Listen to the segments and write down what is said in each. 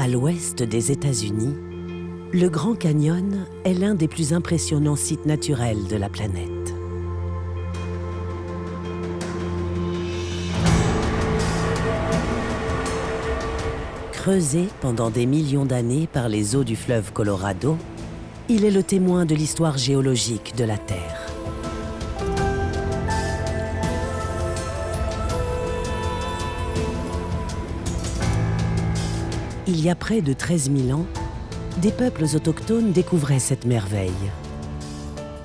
À l'ouest des États-Unis, le Grand Canyon est l'un des plus impressionnants sites naturels de la planète. Creusé pendant des millions d'années par les eaux du fleuve Colorado, il est le témoin de l'histoire géologique de la Terre. Il y a près de 13 000 ans, des peuples autochtones découvraient cette merveille.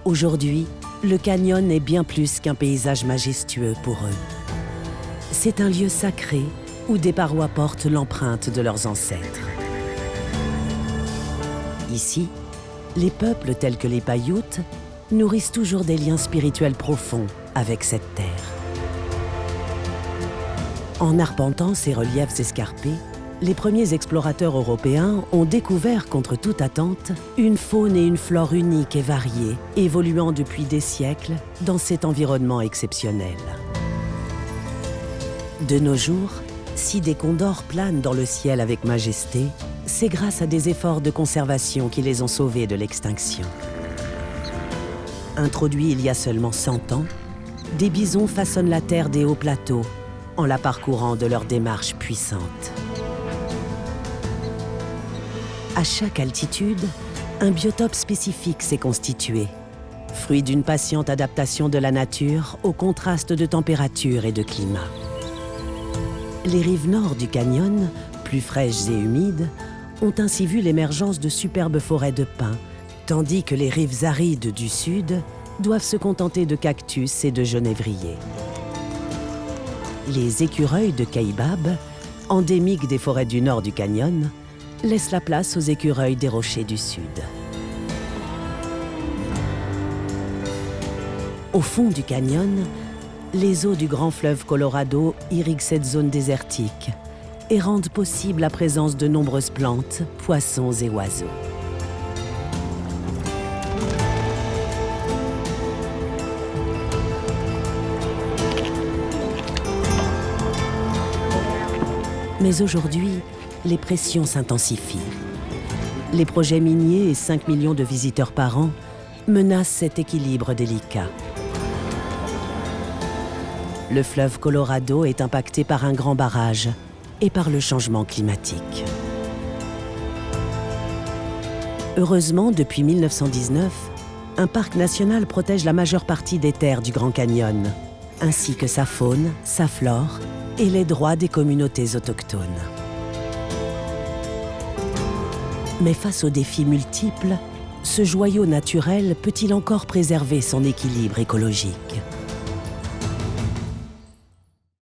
Aujourd'hui, le canyon est bien plus qu'un paysage majestueux pour eux. C'est un lieu sacré où des parois portent l'empreinte de leurs ancêtres. Ici, les peuples tels que les Paiutes nourrissent toujours des liens spirituels profonds avec cette terre. En arpentant ces reliefs escarpés, les premiers explorateurs européens ont découvert, contre toute attente, une faune et une flore uniques et variées, évoluant depuis des siècles dans cet environnement exceptionnel. De nos jours, si des condors planent dans le ciel avec majesté, c'est grâce à des efforts de conservation qui les ont sauvés de l'extinction. Introduits il y a seulement 100 ans, des bisons façonnent la terre des hauts plateaux en la parcourant de leur démarche puissante. À chaque altitude, un biotope spécifique s'est constitué, fruit d'une patiente adaptation de la nature au contraste de température et de climat. Les rives nord du canyon, plus fraîches et humides, ont ainsi vu l'émergence de superbes forêts de pins, tandis que les rives arides du sud doivent se contenter de cactus et de genévriers. Les écureuils de Kaibab, endémiques des forêts du nord du canyon, laissent la place aux écureuils des rochers du sud. Au fond du canyon, les eaux du grand fleuve Colorado irriguent cette zone désertique et rendent possible la présence de nombreuses plantes, poissons et oiseaux. Mais aujourd'hui, les pressions s'intensifient. Les projets miniers et 5 millions de visiteurs par an menacent cet équilibre délicat. Le fleuve Colorado est impacté par un grand barrage et par le changement climatique. Heureusement, depuis 1919, un parc national protège la majeure partie des terres du Grand Canyon, ainsi que sa faune, sa flore et les droits des communautés autochtones. Mais face aux défis multiples, ce joyau naturel peut-il encore préserver son équilibre écologique ?